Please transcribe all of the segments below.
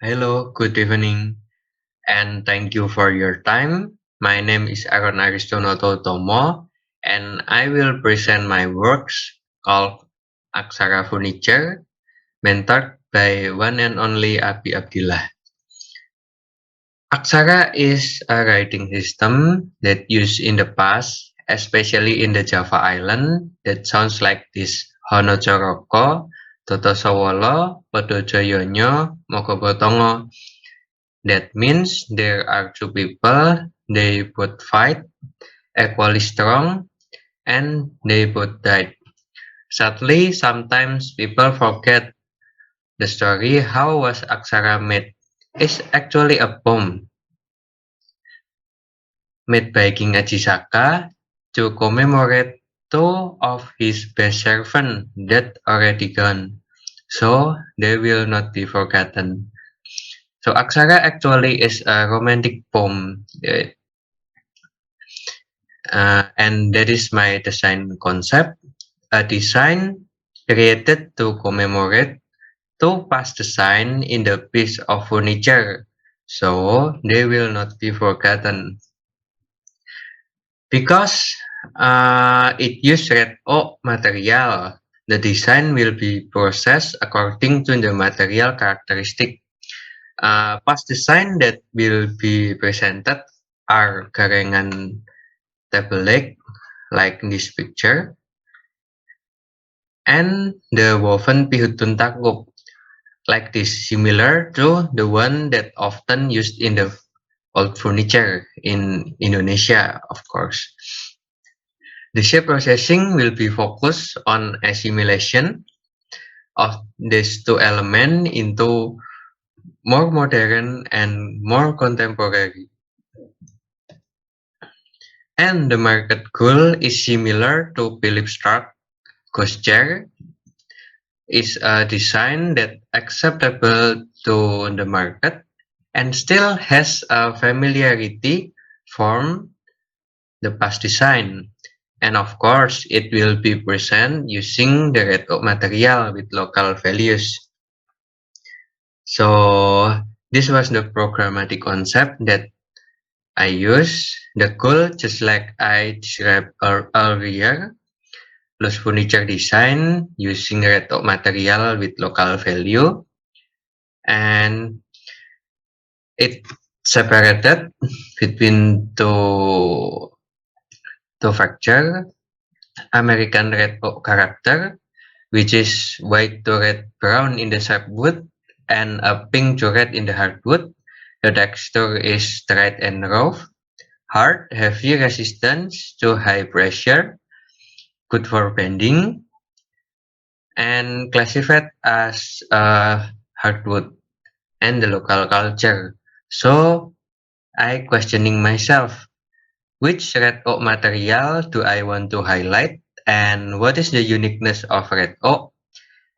Hello, good evening, and thank you for your time. My name is Aaron Aristonoto Tomo, and I will present my works called Aksara Furniture, mentored by one and only Abi Abdillah. Aksara is a writing system that used in the past, especially in the Java Island, that sounds like this: Hono Coroko, Toto Sowolo, Podojoyonyo, Mokobotongo. That means there are two people, they both fight, equally strong, and they both died. Sadly, sometimes people forget the story how was Aksara made. It's actually a poem made by King Ajisaka to commemorate two of his best servants that already gone, so they will not be forgotten. So Aksara actually is a romantic poem, and that is my design concept. A design created to commemorate two past design in the piece of furniture, so they will not be forgotten. Because it used red oak material, the design will be processed according to the material characteristic. Past design that will be presented are karengan table leg, like in this picture, and the woven pihutun takuk, like this, similar to the one that often used in the old furniture in Indonesia, of course. The shape processing will be focused on assimilation of these two elements into more modern and more contemporary. And the market goal is similar to Philip Stark ghost chair, is a design that acceptable to the market and still has a familiarity from the past design. And of course, it will be present using the red oak material with local values. So this was the programmatic concept that I use. The goal, just like I described earlier, plus furniture design using red oak material with local value, and it separated between two factor: American red oak character, which is white to red brown in the softwood and a pink to red in the hardwood. The texture is straight and rough, hard, heavy, resistance to high pressure, good for bending, and classified as hardwood and the local culture. So I questioning myself, which red oak material do I want to highlight, and what is the uniqueness of red oak,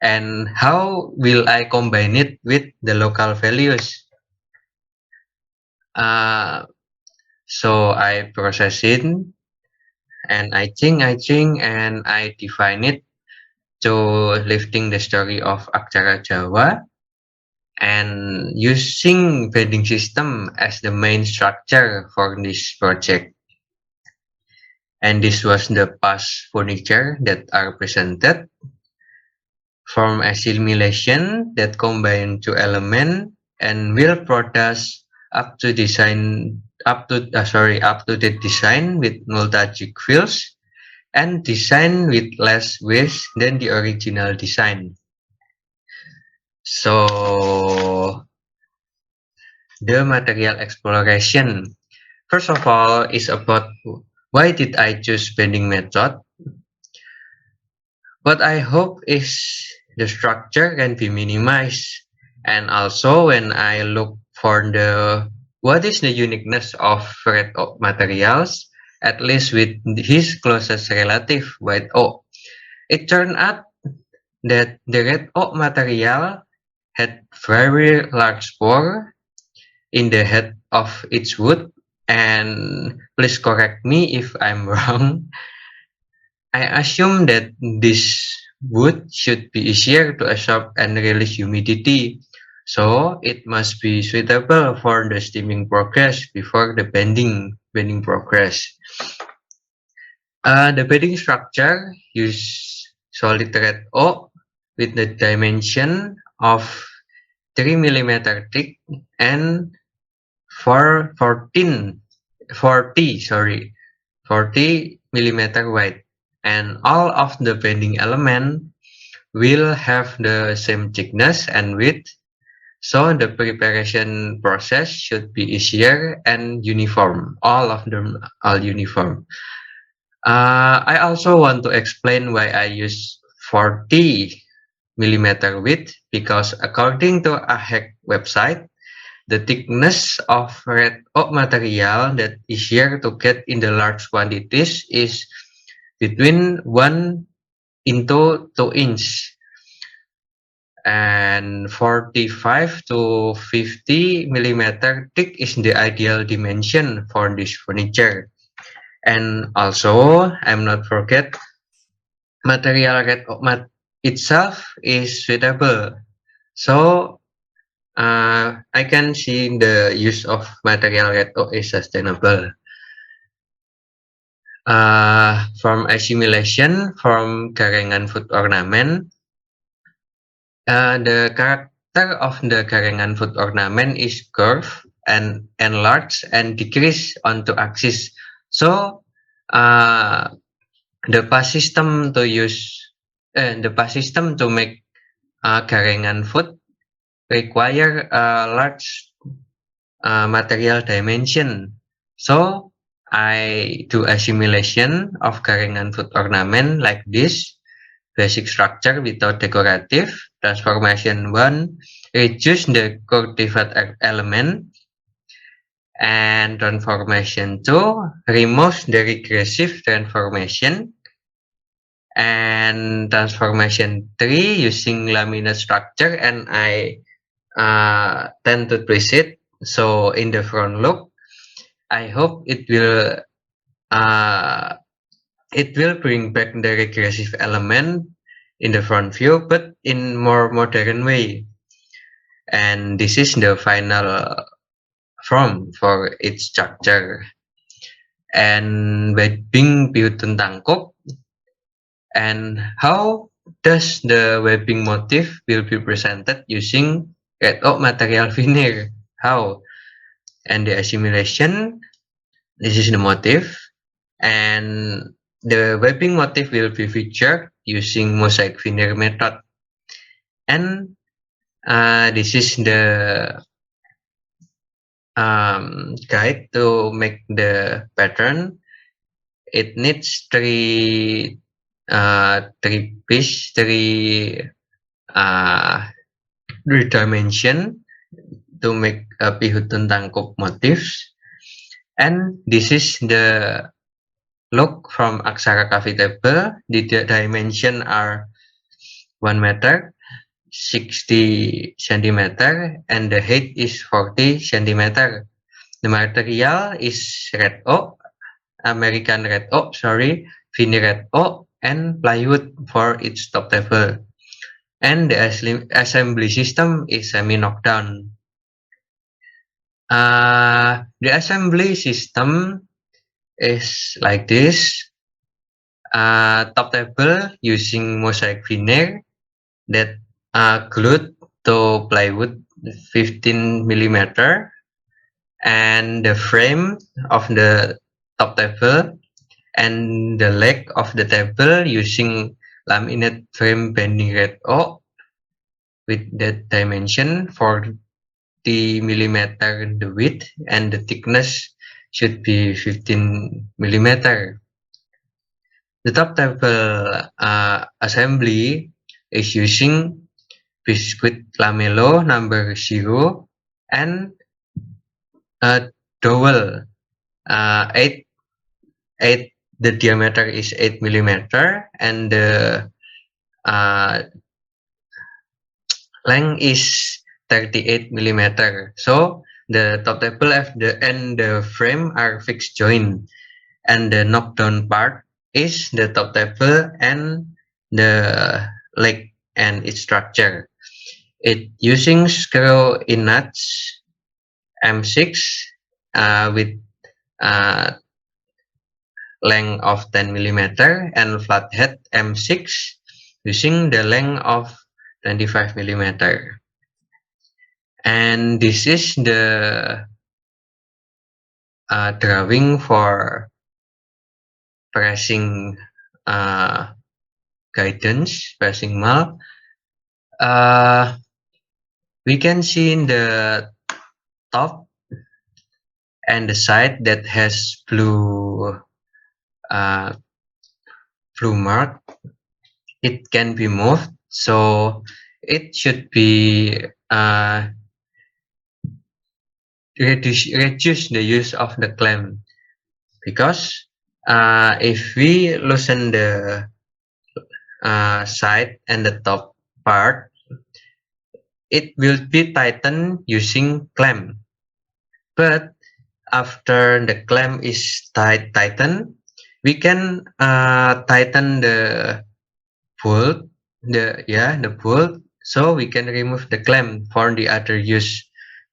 and how will I combine it with the local values? Uh, so I process it, and I think, and I define it to lifting the story of Aksara Jawa and using bending system as the main structure for this project. And this was the past furniture that are presented from assimilation that combine two elements and will produce up to the design with multi-jig fields and design with less waste than the original design. So the material exploration, first of all, is about why did I choose bending method. What I hope is the structure can be minimized, and also when I look for the what is the uniqueness of red oak materials, at least with his closest relative white oak, it turned out that the red oak material had very large pore in the head of its wood, and please correct me if I'm wrong. I assume that this wood should be easier to absorb and release humidity, So it must be suitable for the steaming progress before the bending progress. The bedding structure use solid thread O with the dimension of 3 millimeter thick and 40 millimeter wide, and all of the bending element will have the same thickness and width, so the preparation process should be easier and uniform. All of them are uniform. I also want to explain why I use 40 millimeter width, because according to AHEC website, the thickness of red oak material that is here to get in the large quantities is between 1 into 2 inch, and 45 to 50 millimeter thick is the ideal dimension for this furniture. And also, I'm not forget, material red oak itself is suitable. So I can see the use of material red oak is sustainable. From assimilation from karengan food ornament, the character of the karengan food ornament is curved and enlarged and decrease onto axis. So the path system to make karengan food require a large material dimension. So I do assimilation of karengan food ornament like this. Basic structure without decorative. Transformation 1, reduce the cultivated element. And transformation 2, remove the regressive transformation. And transformation 3, using laminate structure, and I tend to twist it. So in the front look, I hope it will bring back the regressive element in the front view, but in more modern way. And this is the final form for its structure. And webbing piutun tangkup, and how does the webbing motif will be presented using red oak material veneer? How? And the assimilation, this is the motif, and the webbing motif will be featured using mosaic veneer method. And this is the guide to make the pattern. It needs three dimension to make a pihutun tangkup motifs. And this is the look from aksara kafi table. The dimension are 1 meter, 60 centimeter, and the height is 40 centimeter. The material is red oak, American red oak, veneer red oak, and plywood for its top table. And the assembly system is semi-knockdown. The assembly system is like this. Top table using mosaic veneer that glued to plywood 15 millimeter, and the frame of the top table and the leg of the table using laminate frame bending red oak with the dimension 40 millimeter the width, and the thickness should be 15 millimeter. The top table assembly is using biscuit lamelo number 0 and a dowel. 8 the diameter is 8 millimeter, and the length is 38 millimeter. So the top table and the frame are fixed joint, and the knockdown part is the top table and the leg and its structure. It using screw in nuts M6 with length of 10 millimeter and flathead M6 using the length of 25 millimeter. And this is the drawing for pressing guidance, pressing mal. We can see in the top and the side that has blue mark. It can be moved, so it should be reduce the use of the clamp, because if we loosen the side and the top part, it will be tightened using clamp. But after the clamp is tightened, we can tighten the bolt, the bolt, so we can remove the clamp for the other use.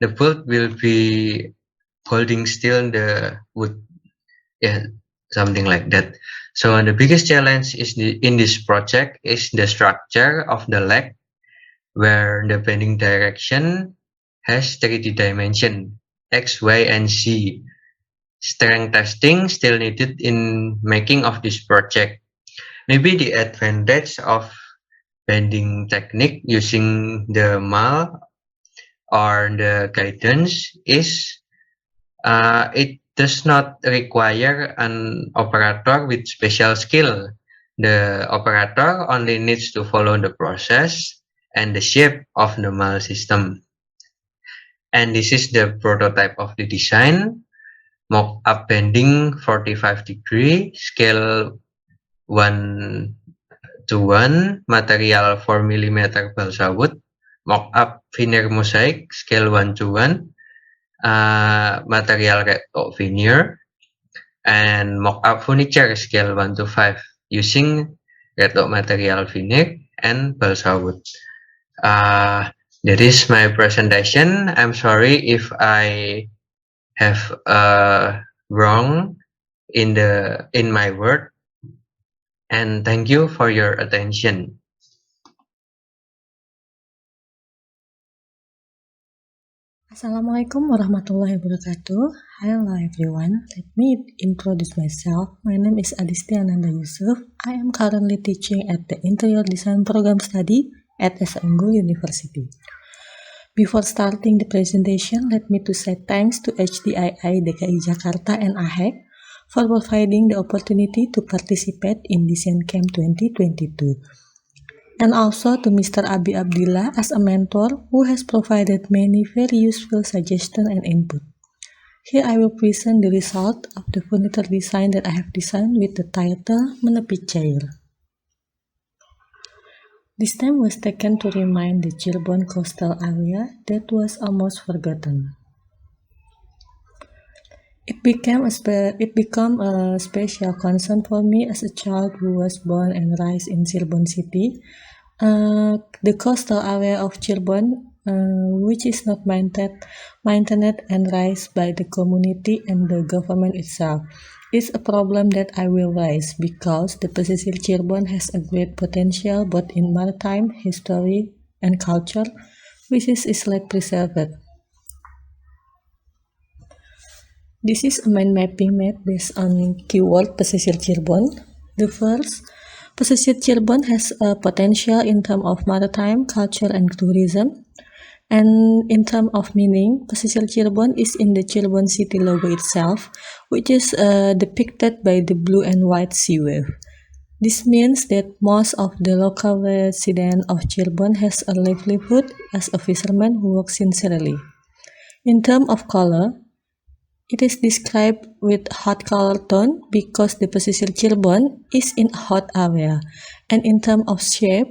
The bolt will be holding still the wood, something like that. So the biggest challenge is in this project is the structure of the leg, where the bending direction has 3D dimension, X, Y, and Z. Strength testing still needed in making of this project. Maybe the advantage of bending technique using the mal or the guidance is it does not require an operator with special skill. The operator only needs to follow the process and the shape of the mal system. And this is the prototype of the design. Mock-up bending 45 degree, scale 1:1, material 4 mm balsa wood. Mock-up veneer mosaic, scale 1:1, material red oak veneer. And mock-up furniture, scale 1:5, using red oak material veneer and balsa wood. That is my presentation. I'm sorry if I have wrong in my word, and thank you for your attention. Assalamualaikum warahmatullahi wabarakatuh. Hello everyone. Let me introduce myself. My name is Adisti Ananda Yusuf. I am currently teaching at the Interior Design Program Study at SMGU University. Before starting the presentation, let me to say thanks to HDII DKI Jakarta and AHEC for providing the opportunity to participate in Design Camp 2022. And also to Mr. Abi Abdillah as a mentor who has provided many very useful suggestions and input. Here I will present the result of the furniture design that I have designed with the title Menepis Chair. This time was taken to remind the Cirebon coastal area that was almost forgotten. It became a special concern for me as a child who was born and raised in Cirebon city. The coastal area of Cirebon, which is not maintained and raised by the community and the government itself, is a problem that I will raise because the Pesisir Cirebon has a great potential both in maritime, history, and culture, which is less preserved. This is a mind mapping map based on keyword Pesisir Cirebon. The first, Pesisir Cirebon has a potential in terms of maritime, culture, and tourism. And in terms of meaning, Pesisir Cirebon is in the Cirebon city logo itself, which is depicted by the blue and white sea wave. This means that most of the local residents of Cirebon has a livelihood as a fisherman who works sincerely. In terms of color, it is described with hot color tone because the Pesisir Cirebon is in a hot area. And in terms of shape,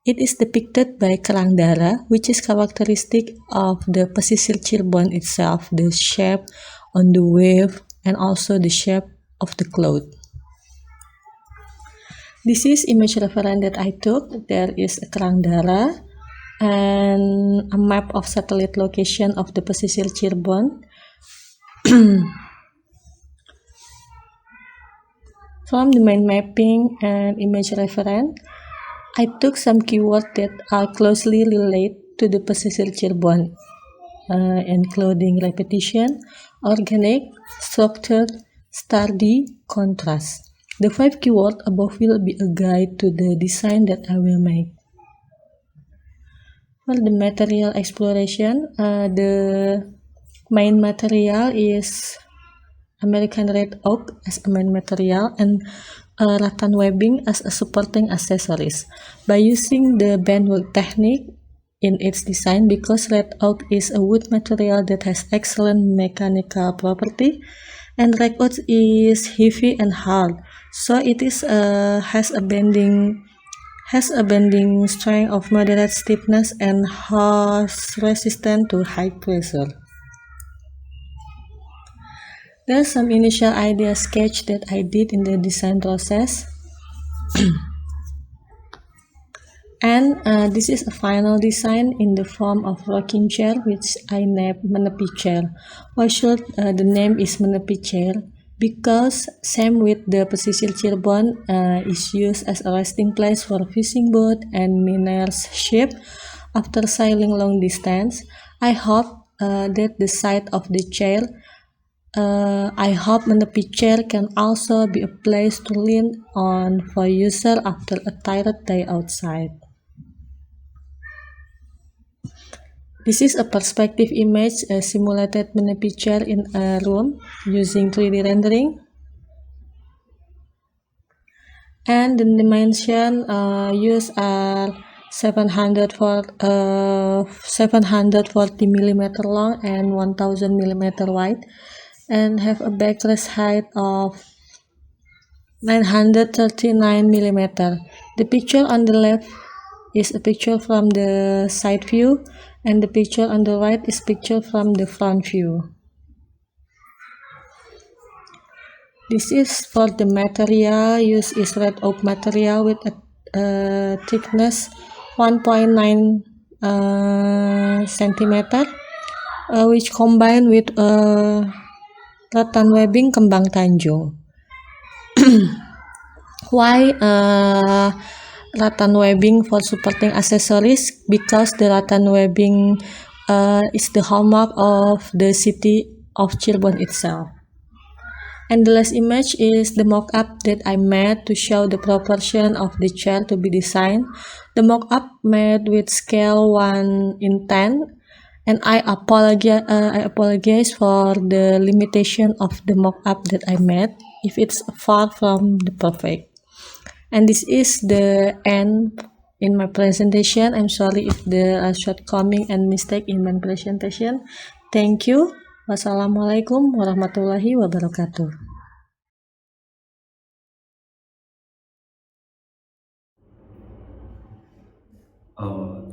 it is depicted by kerang dara, which is characteristic of the Pesisir Cirebon itself, the shape on the wave and also the shape of the cloth. This is image reference that I took. There is a kerang dara and a map of satellite location of the pesisir Cirebon. From the mind mapping and image reference, I took some keywords that are closely related to the pesisir Cirebon, including repetition, organic, structured, sturdy, contrast. The 5 keywords above will be a guide to the design that I will make. For the material exploration, the main material is American red oak as a main material and rattan webbing as a supporting accessories. By using the bandwork technique in its design, because red oak is a wood material that has excellent mechanical property, and red oak is heavy and hard, so it is has a bending strength of moderate stiffness and has resistant to high pressure. There's some initial idea sketch that I did in the design process. And this is a final design in the form of rocking chair, which I named Menepi chair. Why should the name is Menepi chair? Because same with the pesisir Cirebon is used as a resting place for fishing boat and miners' ship after sailing long distance. I hope that the site of the chair I hope Menepi chair can also be a place to lean on for user after a tired day outside. This is a perspective image simulated Menepi chair in a room using 3D rendering. And the dimension used are 740 millimeter long and 1000 millimeter wide, and have a backrest height of 939 millimeter. The picture on the left is a picture from the side view, and the picture on the right is picture from the front view. This is for the material used is red oak material with a thickness 1.9 centimeter, which combined with rattan webbing kembang tanjung. Why rattan webbing for supporting accessories? Because the rattan webbing is the hallmark of the city of Cirebon itself. And the last image is the mock-up that I made to show the proportion of the chair to be designed. The mock-up made with scale 1:10, and I apologize for the limitation of the mock-up that I made if it's far from the perfect. And this is the end in my presentation. I'm sorry if there are shortcoming and mistake in my presentation. Thank you. Wassalamualaikum warahmatullahi wabarakatuh.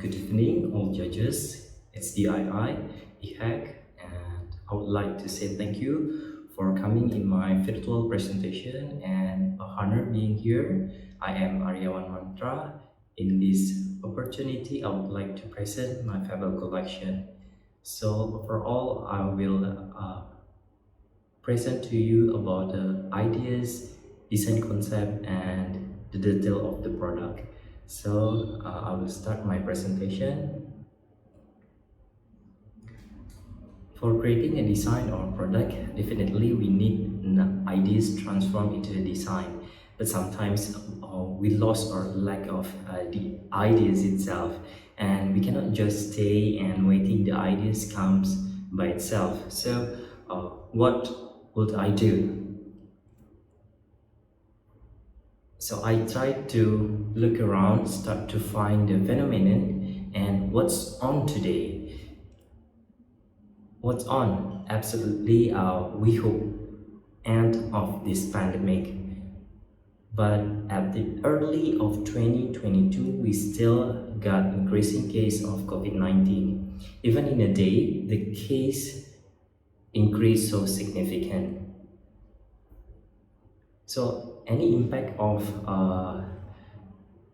Good evening, all judges, HDII, AHEC, and I would like to say thank you for coming in my virtual presentation and a honor being here. I am Aryawan Mantra. In this opportunity, I would like to present my fable collection. So overall, I will present to you about the ideas, design concept, and the detail of the product. So I will start my presentation. For creating a design or product, definitely we need ideas transformed into the design. But sometimes we lost or lack of the ideas itself, and we cannot just stay and waiting the ideas comes by itself. So what would I do? So I tried to look around, start to find the phenomenon and what's on today. What's on? Absolutely, we hope end of this pandemic. But at the early of 2022, we still got increasing case of COVID-19. Even in a day, the case increased so significant. So any impact of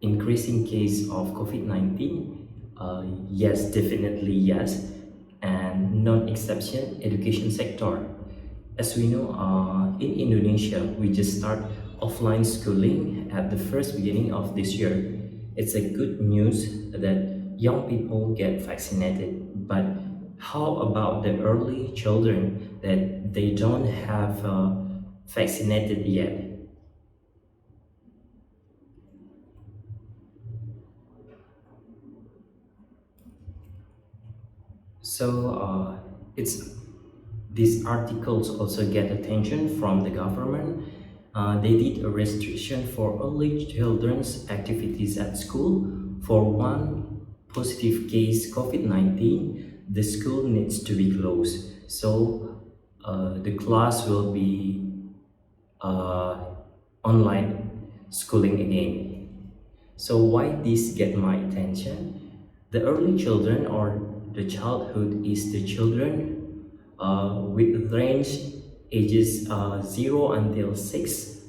increasing case of COVID-19 Yes, definitely yes. And non-exception education sector. As we know, in Indonesia, we just start offline schooling at the first beginning of this year. It's a good news that young people get vaccinated, but how about the early children that they don't have vaccinated yet? So it's these articles also get attention from the government. They did a restriction for early children's activities at school. For one positive case COVID-19, the school needs to be closed. So the class will be uh, online schooling again. So why this get my attention? The early children or the childhood is the children with range ages 0 until 6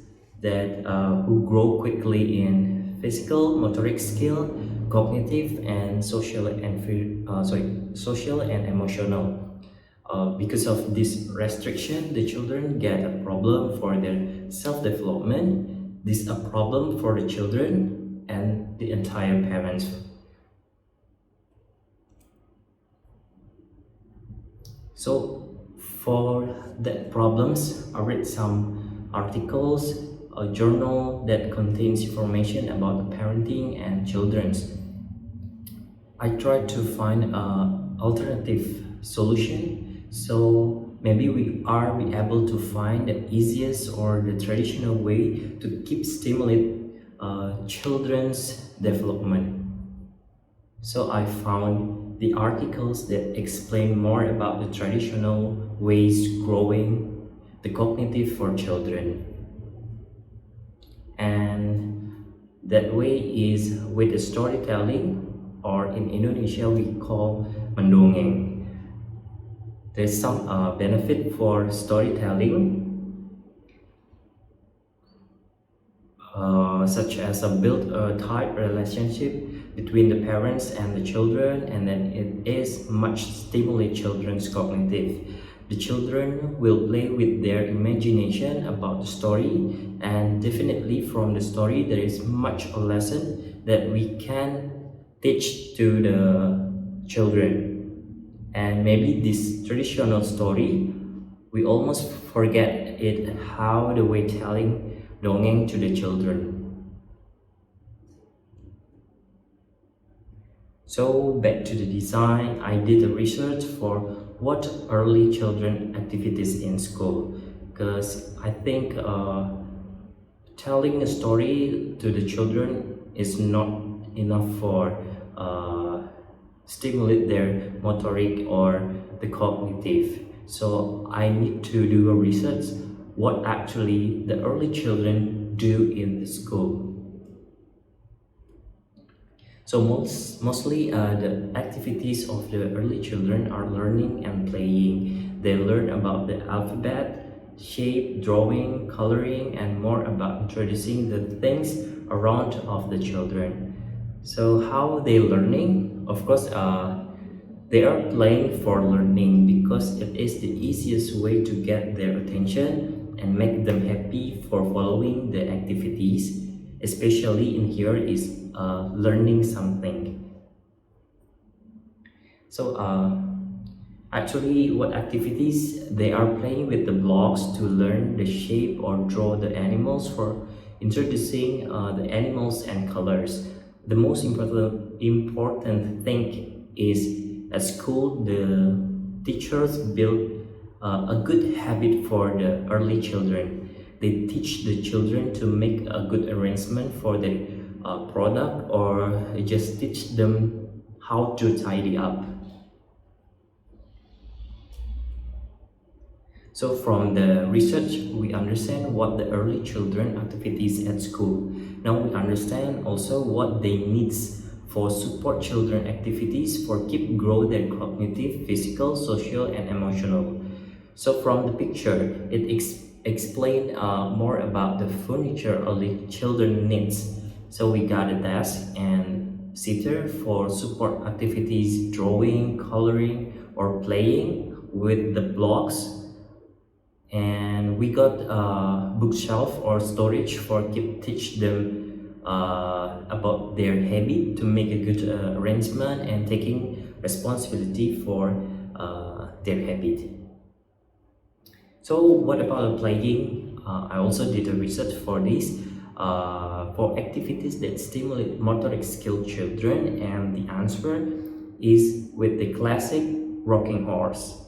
that who grow quickly in physical, motoric skill, cognitive, and social and emotional. Because of this restriction, the children get a problem for their self-development. This a problem for the children and the entire parents. So for that problems, I read some articles, a journal that contains information about the parenting and children's. I tried to find a alternative solution. So maybe we are be able to find the easiest or the traditional way to keep stimulate children's development. So I found the articles that explain more about the traditional ways growing the cognitive for children. And that way is with the storytelling, or in Indonesia we call mendongeng. There's some benefit for storytelling, such as a build a tight relationship between the parents and the children, and then it is much stimulate children's cognitive. The children will play with their imagination about the story, and definitely from the story there is much a lesson that we can teach to the children. And maybe this traditional story we almost forget it how the way telling dongeng to the children. So back to the design, I did a research for what early children activities in school, because I think telling a story to the children is not enough for stimulate their motoric or the cognitive. So I need to do a research what actually the early children do in the school. So mostly the activities of the early children are learning and playing. They learn about the alphabet, shape, drawing, coloring, and more about introducing the things around of the children. So how they learning? Of course, they are playing for learning because it is the easiest way to get their attention and make them happy for following the activities. Especially in here is learning something. So actually what activities they are playing with the blocks to learn the shape or draw the animals for introducing the animals and colors. The most important thing is at school the teachers build a good habit for the early children. They teach the children to make a good arrangement for the product, or just teach them how to tidy up. So from the research, we understand what the early children activities at school. Now we understand also what they needs for support children activities for keep grow their cognitive, physical, social, and emotional. So from the picture, it explain more about the furniture early children needs. So we got a desk and seater for support activities, drawing, coloring, or playing with the blocks. And we got a bookshelf or storage for teach them about their habit to make a good arrangement and taking responsibility for their habit. So what about playing? I also did a research for this for activities that stimulate motoric skill children, and the answer is with the classic rocking horse.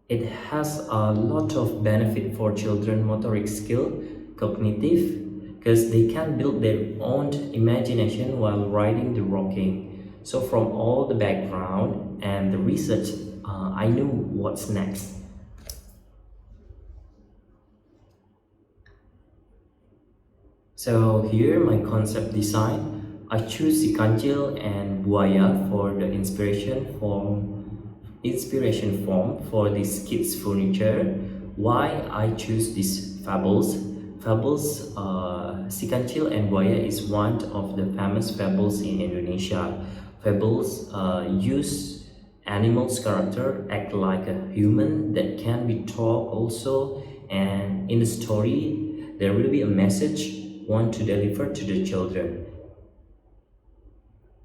It has a lot of benefit for children motoric skill, cognitive, because they can build their own imagination while riding the rocking. So from all the background and the research, I knew what's next. So here my concept design, I choose the kancil and buaya for the inspiration form for this kids furniture. Why I choose these fables? Fables, si kancil and buaya is one of the famous fables in Indonesia. Fables use animals' character act like a human that can be taught also, and in the story there will be a message want to deliver to the children.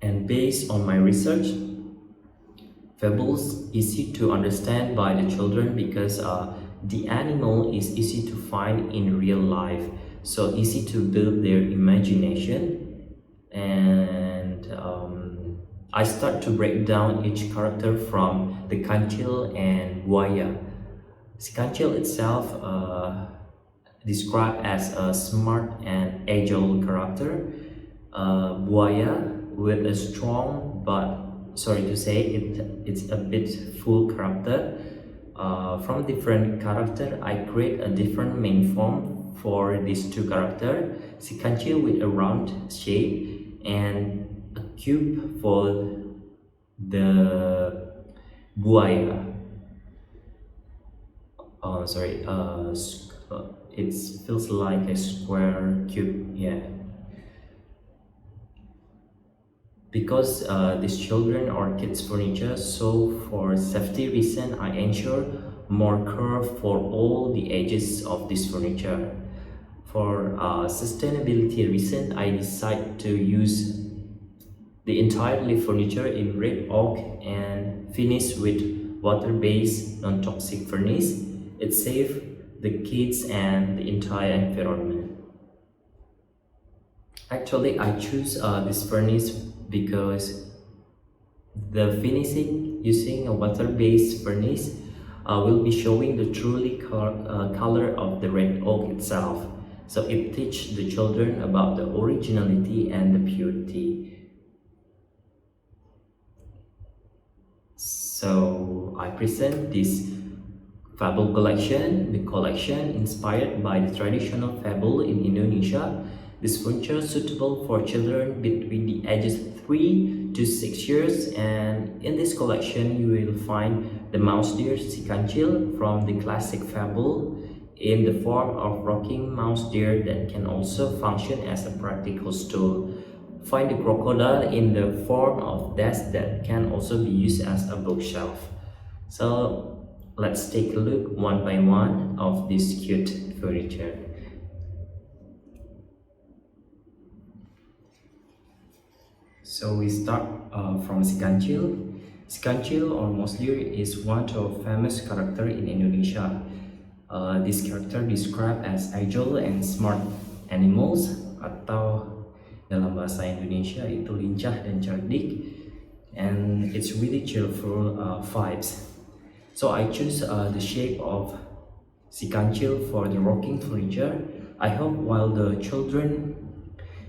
And based on my research, fables easy to understand by the children because the animal is easy to find in real life, so easy to build their imagination. And I start to break down each character from the kancil and buaya. The kancil itself described as a smart and agile character. Buaya with a strong but sorry to say it's a bit full character. From different character, I create a different main form for these two characters. Si kancil with a round shape and a cube for the buaya. It feels like a square cube, yeah. Because these children are kids furniture, so for safety reason I ensure more curve for all the edges of this furniture. For sustainability reason, I decide to use the entirely furniture in red oak and finish with water-based non-toxic furnace. It saves the kids and the entire environment. Actually, I choose this furnace because the finishing using a water-based furnace will be showing the truly color of the red oak itself. So it teaches the children about the originality and the purity. So I present this fable collection, the collection inspired by the traditional fable in Indonesia. This furniture is suitable for children between the ages 3 to 6 years, and in this collection you will find the mouse deer si kancil from the classic fable in the form of rocking mouse deer that can also function as a practical stool. Find the crocodile in the form of desk that can also be used as a bookshelf. So let's take a look one by one of this cute furniture. So we start from si kancil. Si kancil or mouse deer is one of famous character in Indonesia. This character described as agile and smart animals, atau dalam bahasa Indonesia itu lincah dan cerdik, and it's really cheerful vibes. So I choose the shape of si kancil for the rocking furniture. I hope while the children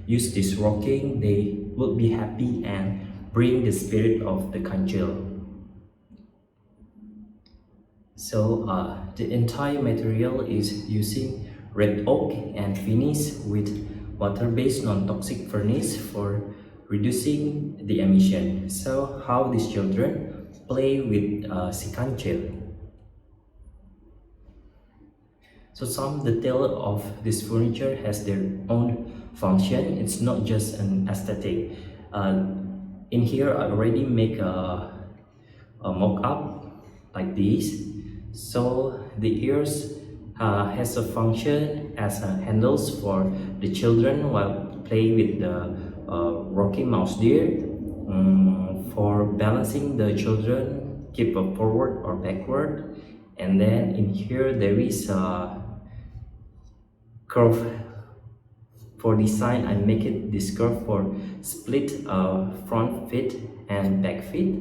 use this rocking, they will be happy and bring the spirit of the kancil. So the entire material is using red oak and finish with water-based non-toxic furnace for reducing the emission. So how these children play with si kancil. So some detail of this furniture has their own function. It's not just an aesthetic. In here I already make a mock-up like this. So the ears has a function as handles for the children while playing with the Rocky Mouse deer. For balancing the children, keep a forward or backward. And then in here there is a curve. For design, I make it this curve for split front feet and back feet.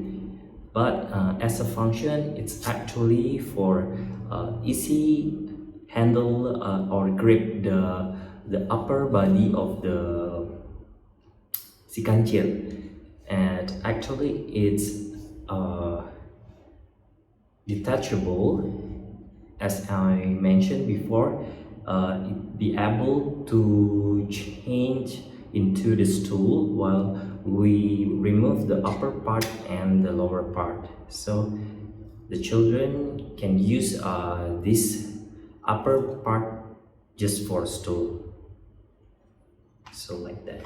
But as a function, it's actually for easy handle or grip the upper body of the si kancil. And actually, it's detachable. As I mentioned before, it be able to change into the stool while we remove the upper part and the lower part. So the children can use this upper part just for stool. So like that.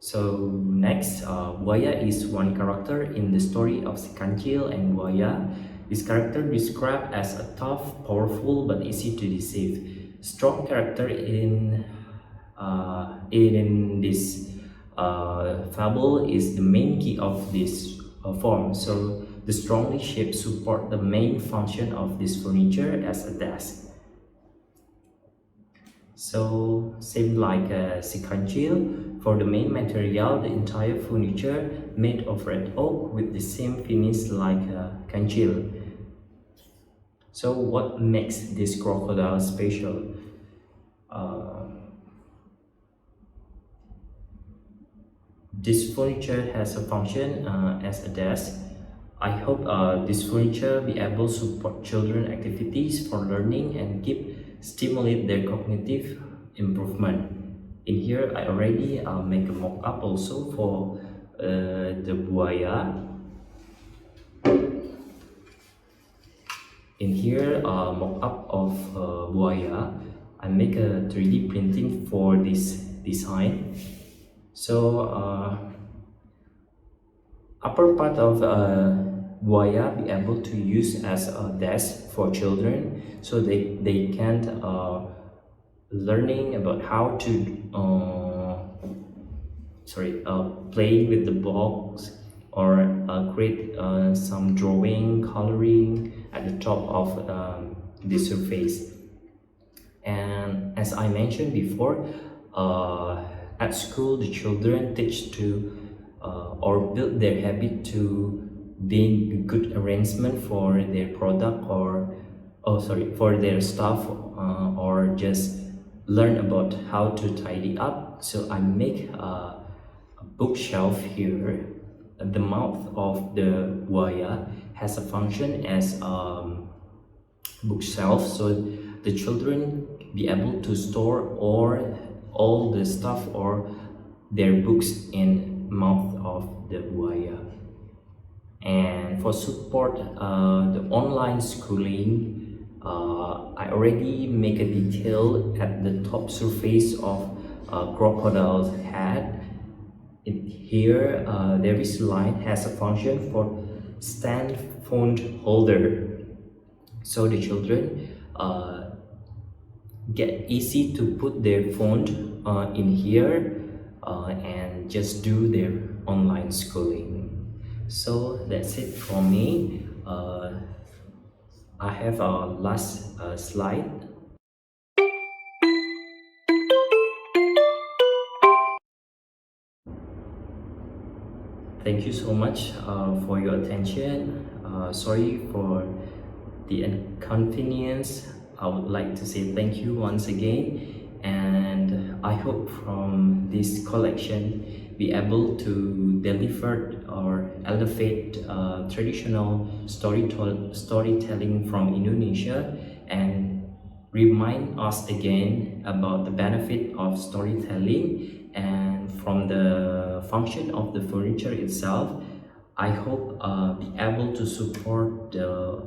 So next, Buaya is one character in the story of Si Kancil and Buaya. This character described as a tough, powerful, but easy to deceive. Strong character in this fable is the main key of this form. So the strongly shaped support the main function of this furniture as a desk. So same like Si Kancil, for the main material, the entire furniture made of red oak with the same finish like Kancil. So what makes this crocodile special? This furniture has a function as a desk. I hope this furniture be able to support children activities for learning and stimulate their cognitive improvement. In here, I already make a mock-up also for the buaya. In here, mock-up of buaya. I make a 3D printing for this design. So upper part of buaya be able to use as a desk for children, so they can learning about how to play with the box or create some drawing, coloring at the top of the surface. And as I mentioned before, at school the children teach to or build their habit to being a good arrangement for their product or for their stuff, or just learn about how to tidy up. So I make a bookshelf here. The mouth of the buaya has a function as bookshelf, so the children be able to store all the stuff or their books in mouth of the buaya. And for support the online schooling, I already make a detail at the top surface of a crocodile's head. Here there is line has a function for stand phone holder, so the children get easy to put their phone in here and just do their online schooling. So that's it from me. I have a last slide. Thank you so much for your attention. Sorry for the inconvenience. I would like to say thank you once again, and I hope from this collection be able to deliver or elevate traditional storytelling from Indonesia and remind us again about the benefit of storytelling and from the function of the furniture itself. I hope be able to support the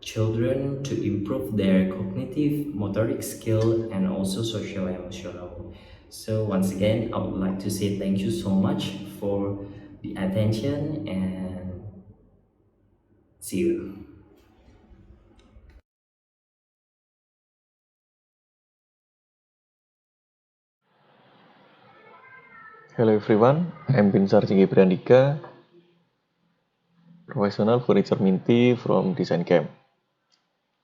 children to improve their cognitive, motoric skill, and also social emotional. So once again, I would like to say thank you so much for the attention and see you. Hello everyone, I'm Binsar Cinggi Brandika, Professional Furniture Minty from Design Camp.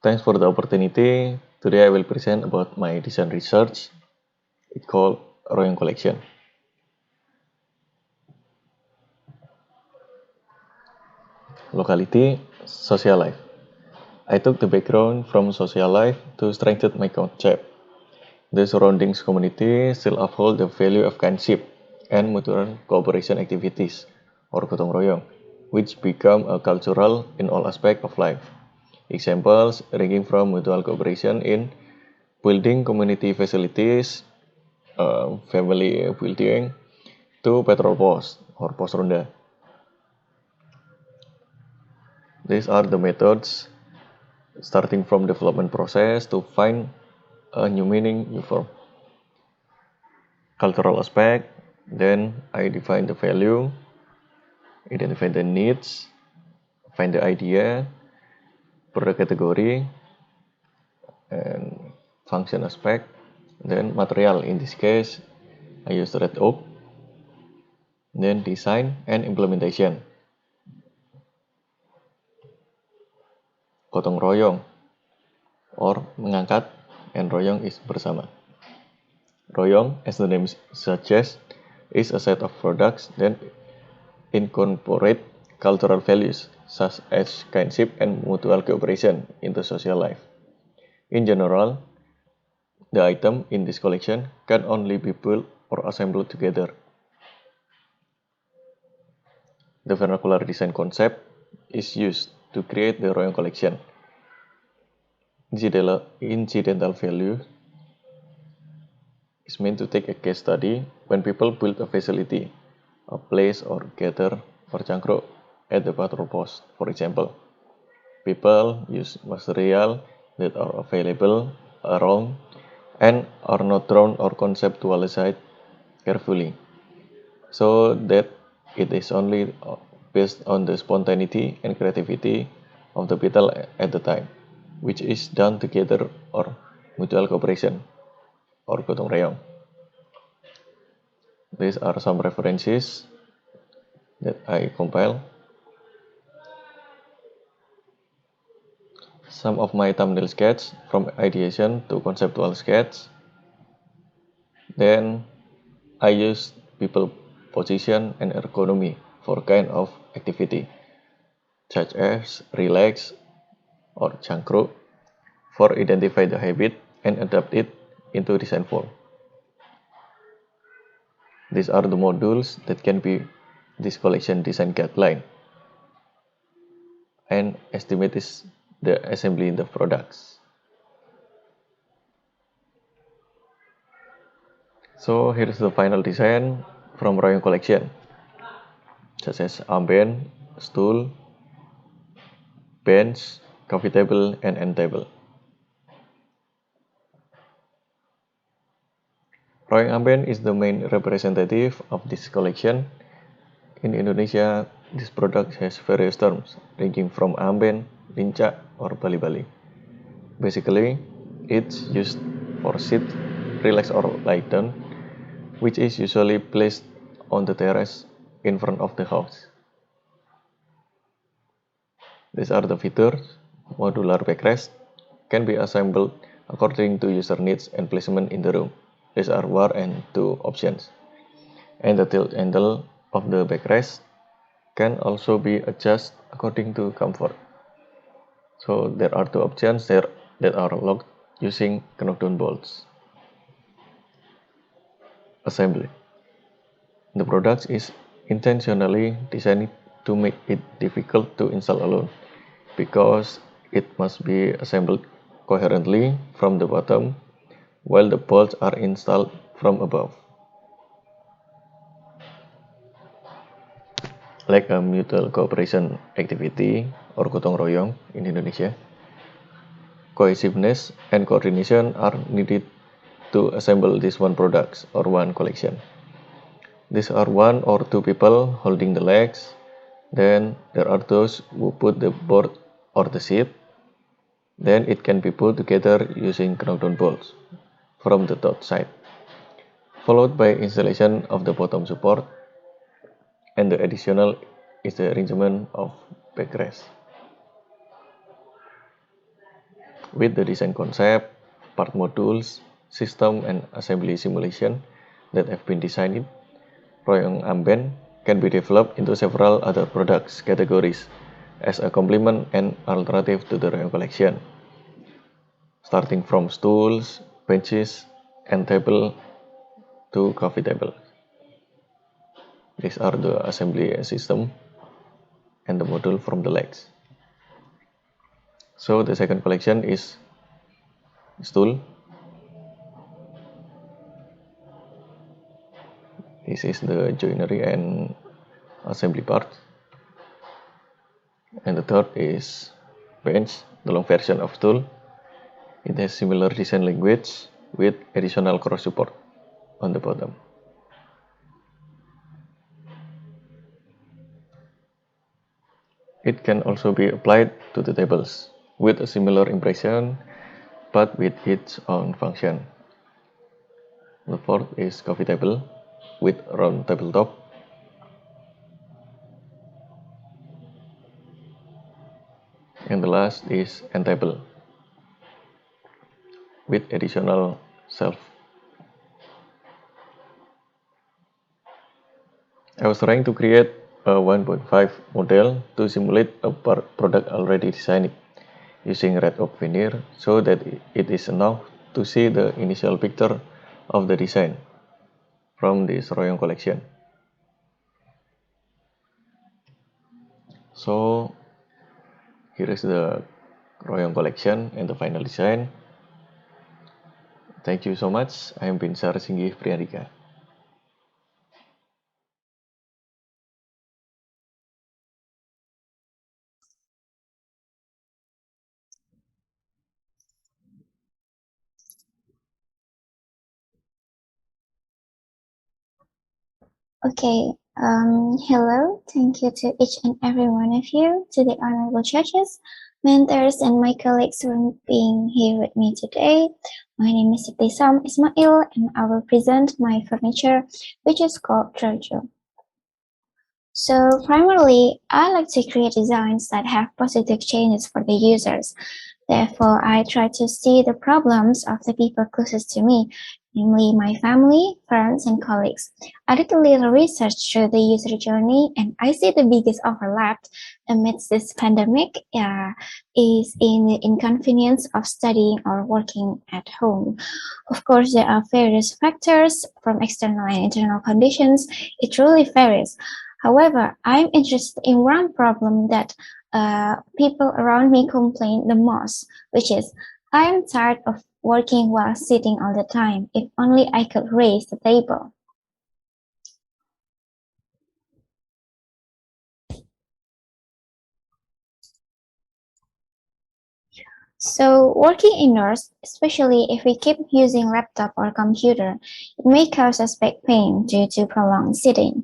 Thanks for the opportunity. Today I will present about my design research. It's called Royong Collection. Locality, social life. I took the background from social life to strengthen my concept. The surroundings community still uphold the value of kinship and mutual cooperation activities, or gotong royong, which become a cultural in all aspects of life. Examples ranging from mutual cooperation in building community facilities, family building, to patrol post or pos ronda. These are the methods starting from development process to find a new meaning, new form. Cultural aspect, then I define the value, identify the needs, find the idea, product category, and function aspect. Then material, in this case, I use red oak. Then design and implementation. Gotong royong, or mengangkat, and royong is bersama. Royong, as the name suggests, is a set of products that incorporate cultural values such as kinship and mutual cooperation into social life. In general, the item in this collection can only be built or assembled together. The vernacular design concept is used to create the Royong collection. Incidental value is meant to take a case study when people build a facility, a place or gather or cangkruk at the patrol post, for example. People use material that are available around and are not drawn or conceptualized carefully, so that it is only based on the spontaneity and creativity of the people at the time, which is done together or mutual cooperation or gotong royong. These are some references that I compile. Some of my thumbnail sketch from ideation to conceptual sketch. Then I use people position and ergonomy for kind of activity, such as relax or cangkruk, for identify the habit and adapt it into design form. These are the modules that can be this collection design guideline, and estimate is the assembly in the products. So here's the final design from Royong collection, such as armband, stool, bench, coffee table, and end table. Royong armband is the main representative of this collection. In Indonesia, this product has various terms, ranging from armband, lincak, or bali-bali. Basically, it's used for sit, relax, or lie down, which is usually placed on the terrace in front of the house. These are the features. Modular backrest can be assembled according to user needs and placement in the room. These are one and two options. And the tilt angle of the backrest can also be adjusted according to comfort. So there are two options there that are locked using knockdown bolts. Assembly. The product is intentionally designed to make it difficult to install alone, because it must be assembled coherently from the bottom while the bolts are installed from above. Like a mutual cooperation activity or gotong royong in Indonesia, cohesiveness and coordination are needed to assemble this one products or one collection. These are one or two people holding the legs. Then there are those who put the board or the seat. Then it can be put together using knockdown bolts from the top side, followed by installation of the bottom support, and the additional is the arrangement of backrest. With the design concept, part modules, system and assembly simulation that have been designed, Royong Amben can be developed into several other products categories as a complement and alternative to the Royong collection, starting from stools, benches, and table to coffee table. These are the assembly system and the module from the legs. So the second collection is stool. This is the joinery and assembly part. And the third is bench, the long version of stool. It has similar design language with additional cross support on the bottom. It can also be applied to the tables with a similar impression but with its own function. The fourth is coffee table with round tabletop. And the last is end table with additional shelf. I was trying to create a 1.5 model to simulate a product already designed using red oak veneer so that it is enough to see the initial picture of the design from this Royong collection. So here is the Royong collection and the final design. Thank you so much. I am Binsar Singgih Priyandika. Okay, hello. Thank you to each and every one of you, to the honorable judges, mentors, and my colleagues for being here with me today. My name is Ibtisam Ismail, and I will present my furniture, which is called Jojo. So primarily, I like to create designs that have positive changes for the users. Therefore, I try to see the problems of the people closest to me, namely my family, friends, and colleagues. I did a little research through the user journey, and I see the biggest overlap amidst this pandemic is in the inconvenience of studying or working at home. Of course, there are various factors from external and internal conditions. It really varies. However, I'm interested in one problem that people around me complain the most, which is, I'm tired of working while sitting all the time. If only I could raise the table. So working indoors, especially if we keep using laptop or computer, it may cause us back pain due to prolonged sitting.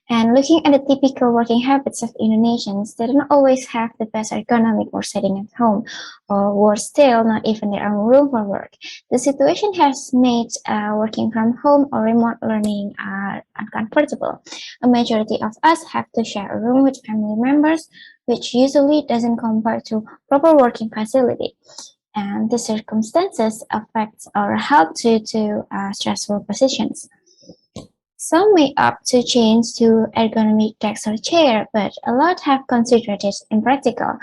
And looking at the typical working habits of Indonesians, they don't always have the best ergonomic for sitting at home, or worse still, not even their own room for work. The situation has made working from home or remote learning uncomfortable. A majority of us have to share a room with family members, which usually doesn't compare to proper working facility. And the circumstances affect our health due to stressful positions. Some may opt to change to ergonomic desk or chair, but a lot have considered it impractical.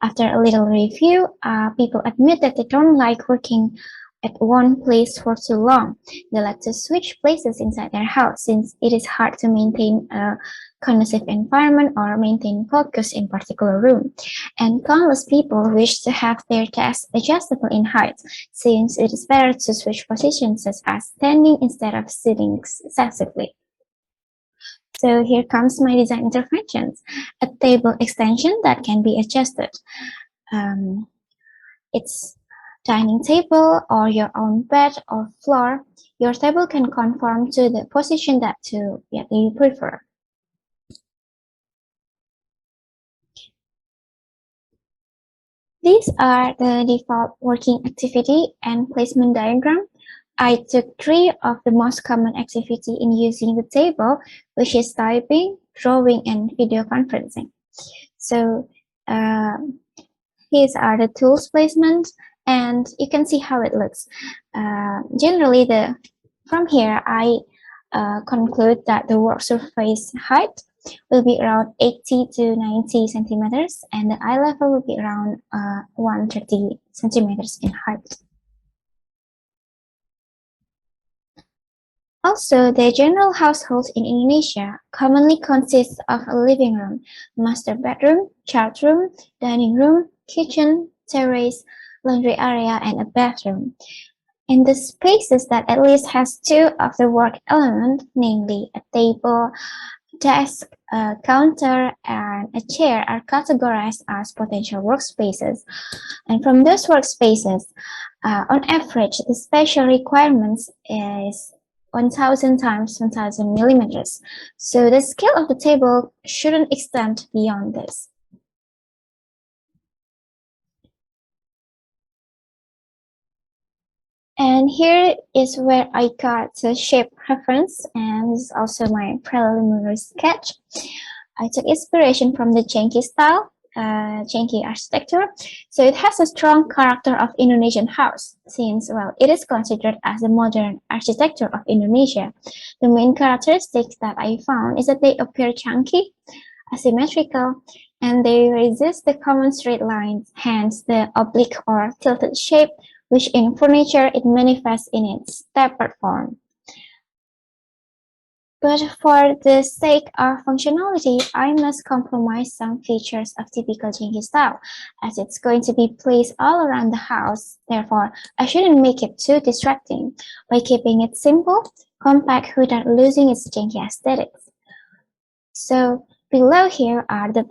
After a little review, people admit that they don't like working at one place for too long. They like to switch places inside their house since it is hard to maintain a conducive environment or maintain focus in particular room. And countless people wish to have their desks adjustable in height since it is better to switch positions such as standing instead of sitting excessively. So here comes my design interventions. A table extension that can be adjusted. It's dining table or your own bed or floor, your table can conform to the position that you prefer. These are the default working activity and placement diagram. I took 3 of the most common activity in using the table, which is typing, drawing, and video conferencing. So these are the tools placement, and you can see how it looks. Generally, from here, I conclude that the work surface height will be around 80 to 90 centimeters, and the eye level will be around 130 centimeters in height. Also, the general household in Indonesia commonly consists of a living room, master bedroom, child room, dining room, kitchen, terrace, laundry area, and a bathroom. In the spaces that at least has 2 of the work elements, namely a table, desk, a counter, and a chair, are categorized as potential workspaces. And from those workspaces, on average, the spatial requirements is 1000 times 1000 millimeters. So the scale of the table shouldn't extend beyond this. And here is where I got the shape reference, and this is also my preliminary sketch. I took inspiration from the Cengkih style, Cengkih architecture. So it has a strong character of Indonesian house, since, well, it is considered as the modern architecture of Indonesia. The main characteristics that I found is that they appear chunky, asymmetrical, and they resist the common straight lines, hence the oblique or tilted shape, which in furniture it manifests in its tapered form. But for the sake of functionality, I must compromise some features of typical Cengkih style, as it's going to be placed all around the house. Therefore, I shouldn't make it too distracting by keeping it simple, compact, without losing its Cengkih aesthetics. So below here are the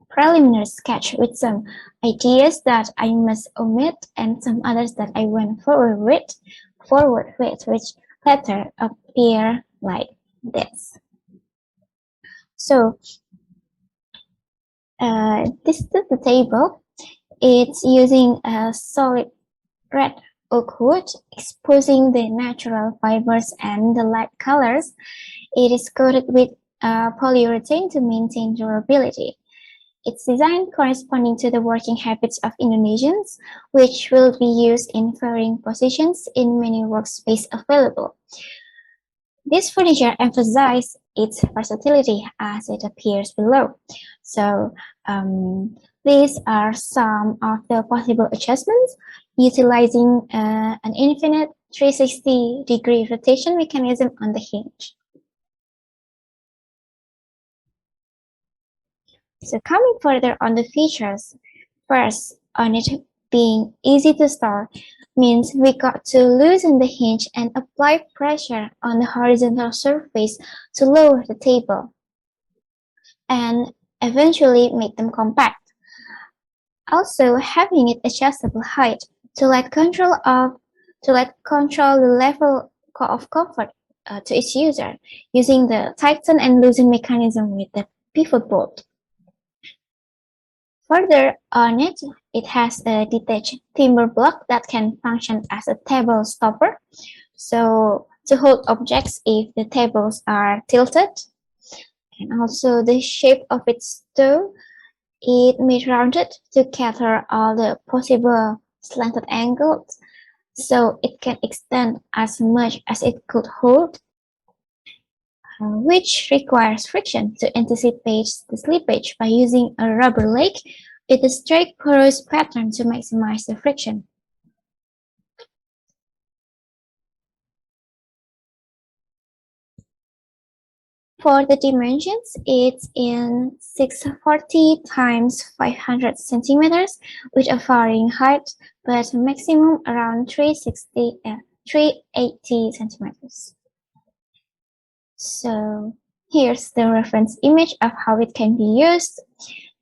preliminary sketch with some ideas that I must omit and some others that I went forward with, which later appear like this. So this is the table. It's using a solid red oak wood, exposing the natural fibers and the light colors. It is coated with polyurethane to maintain durability. It's designed corresponding to the working habits of Indonesians, which will be used in varying positions in many workspaces available. This furniture emphasizes its versatility as it appears below. So these are some of the possible adjustments utilizing an infinite 360-degree rotation mechanism on the hinge. So coming further on the features, first, on it being easy to store means we got to loosen the hinge and apply pressure on the horizontal surface to lower the table and eventually make them compact. Also, having it adjustable height to let control the level of comfort to its user using the tighten and loosen mechanism with the pivot bolt. Further on it, it has a detached timber block that can function as a table stopper, so to hold objects if the tables are tilted. And also the shape of its toe, it may rounded to cater all the possible slanted angles, so it can extend as much as it could hold, which requires friction to anticipate the slippage by using a rubber leg with a straight porous pattern to maximize the friction. For the dimensions, it's in 640 times 500 centimeters with a varying height, but maximum around 380 centimeters. So here's the reference image of how it can be used.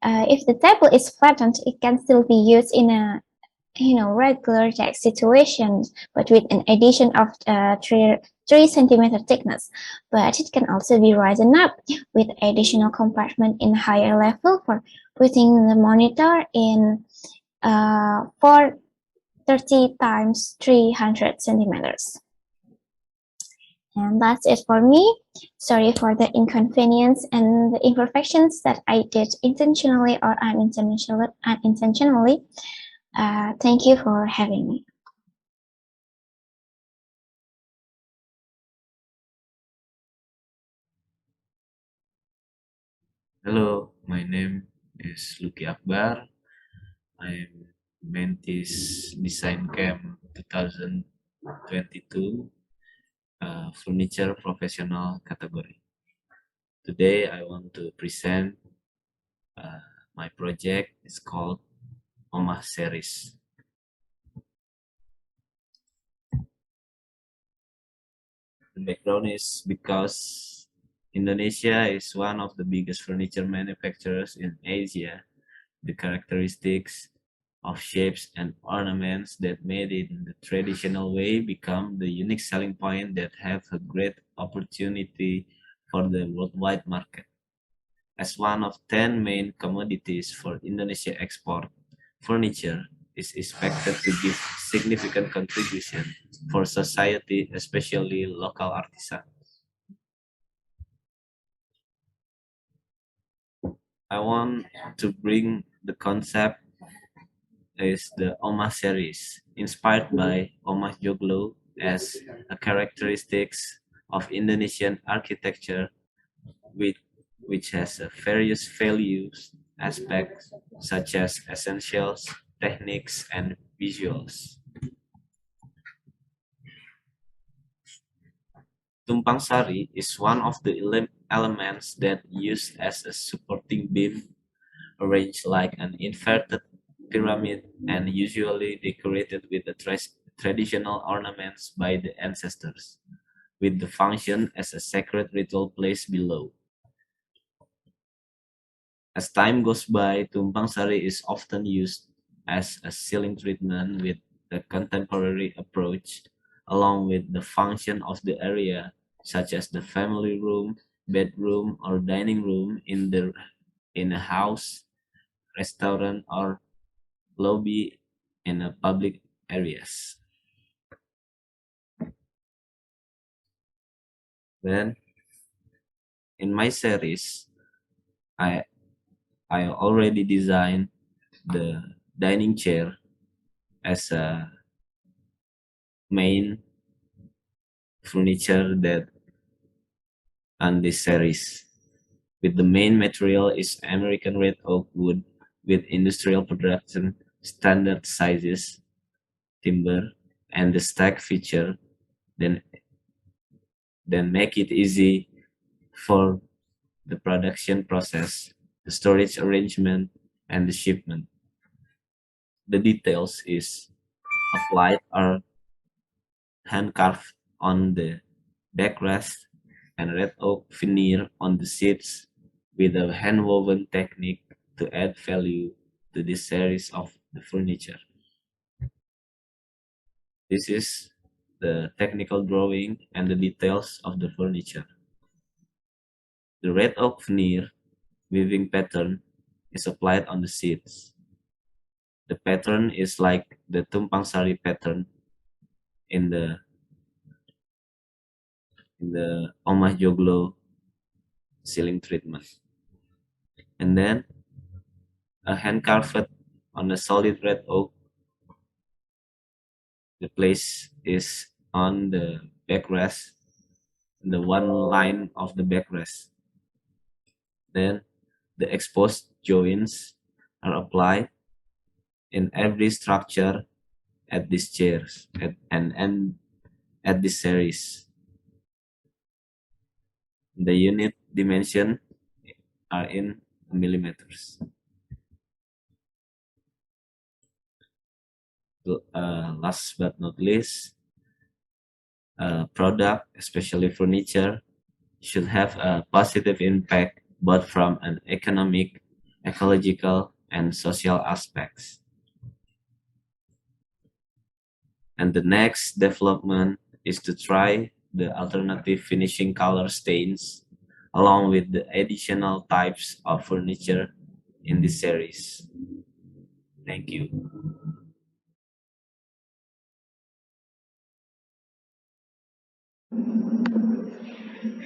If the table is flattened, it can still be used in regular text situations, but with an addition of 3 centimeter thickness. But it can also be risen up with additional compartment in higher level for putting the monitor in 430 times 300 centimeters. And that's it for me. Sorry for the inconvenience and the imperfections that I did intentionally or unintentionally. Thank you for having me. Hello, my name is Luki Akbar. I'm Mentis Design Camp 2022 Furniture Professional category. Today I want to present my project. It's called Omah Series. The background is because Indonesia is one of the biggest furniture manufacturers in Asia. The characteristics of shapes and ornaments that made it in the traditional way become the unique selling point that have a great opportunity for the worldwide market. As one of 10 main commodities for Indonesia export, furniture is expected to give significant contribution for society, especially local artisans. I want to bring the concept is the Omah series, inspired by Omah Joglo as a characteristics of Indonesian architecture which has various values aspects such as essentials, techniques, and visuals. Tumpang sari is one of the elements that used as a supporting beam, arranged like an inverted pyramid and usually decorated with the traditional ornaments by the ancestors, with the function as a sacred ritual place below. As time goes by, tumpang sari is often used as a ceiling treatment with the contemporary approach, along with the function of the area, such as the family room, bedroom, or dining room in a house, restaurant, or lobby in a public areas. Then, in my series, I I already designed the dining chair as a main furniture that on this series. With the main material is American red oak wood with industrial production standard sizes, timber, and the stack feature, then make it easy for the production process, the storage arrangement, and the shipment. The details is applied or hand carved on the backrest and red oak veneer on the seats with a hand-woven technique to add value to this series of the furniture. This is the technical drawing and the details of the furniture. The red oak veneer weaving pattern is applied on the seats. The pattern is like the tumpang sari pattern in the Omah Joglo ceiling treatment. And then a hand carved on a solid red oak. The place is on the backrest, the one line of the backrest. Then the exposed joints are applied in every structure at these chairs and at this series. The unit dimension are in millimeters. Last but not least, product, especially furniture, should have a positive impact both from an economic, ecological, and social aspects. And the next development is to try the alternative finishing color stains along with the additional types of furniture in this series. Thank you.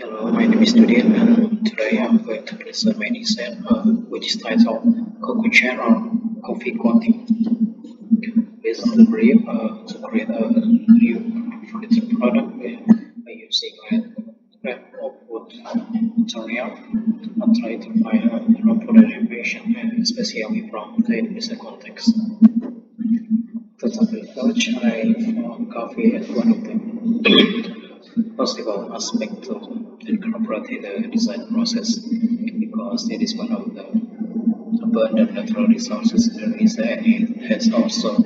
Hello, my name is Dudian, and today I'm going to present my design, which is titled Cocoa Chair or Coffee Coating. Based on the brief, to create a new furniture product by using red oak wood material, I try to find a proper derivation, especially from the business context. To start research, I found coffee as one of the possible aspects to incorporate in the design process because it is one of the abundant natural resources there is, and it has also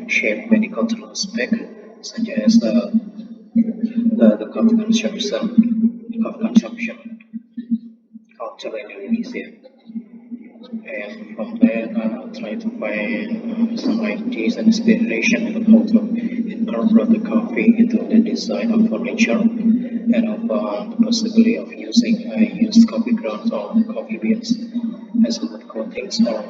shaped many cultural aspects such as the coffee consumption culture in Indonesia. And from there, I try to find some ideas and inspiration on how to incorporate the coffee into the design of furniture, and of the possibility of using used coffee grounds or coffee beans as wood coatings or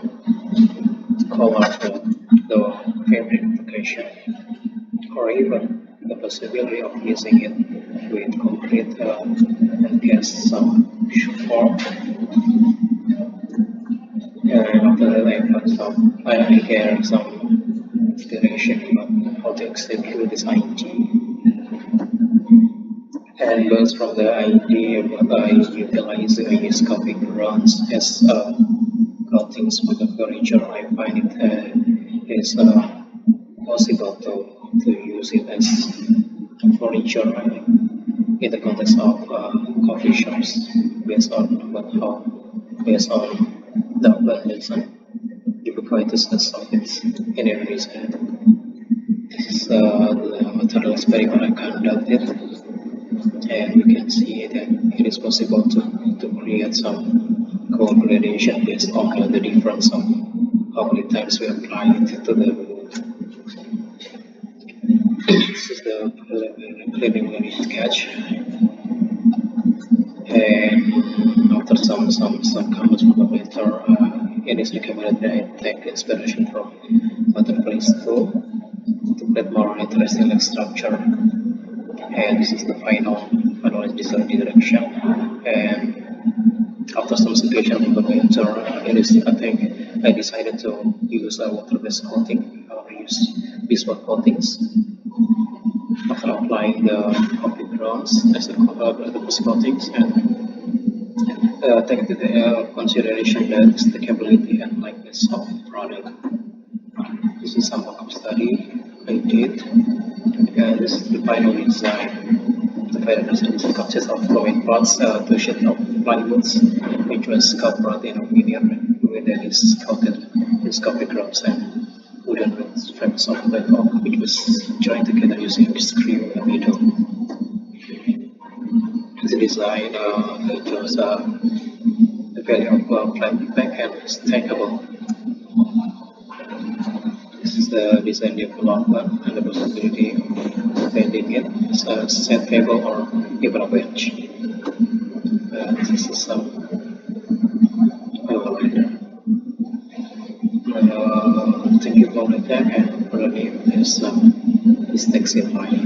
color for the fabric application, or even the possibility of using it with concrete and gas some form. And after that, I get some inspiration on how to execute this idea. And goes from the idea by utilizing these coffee grounds as coatings for the furniture. I find it is possible to use it as furniture in the context of coffee shops based on the abundance and ubiquitousness of it in Indonesia. This is the material experiment I conducted, and you can see that it is possible to create some color gradation based on the difference of how many times we apply it to the wood. This is the preliminary sketch, and after some comments from the mentor, it is recommended that I take inspiration from butterflies tool to create more interesting structure. And this is the final design direction. And after some suggestion from the mentor, I decided to use a water-based coating, use beeswax coatings. After applying the coffee grounds as the base coatings, and take into the consideration that stickability and lightness of the product. This is some mock-up study I did, and this is the final design. The final design consists of flowing parts, two sheets of plywoods, which was covered in a veneer, with then is coated with coffee grounds and wooden frames of the oak, which was joined together using a screw in the middle. The design features the value of plant back and stackable. This is the design development and the possibility of bending it as a set table or even a bench. This is some elevator. Thank you for the time, and for the name is taxi line.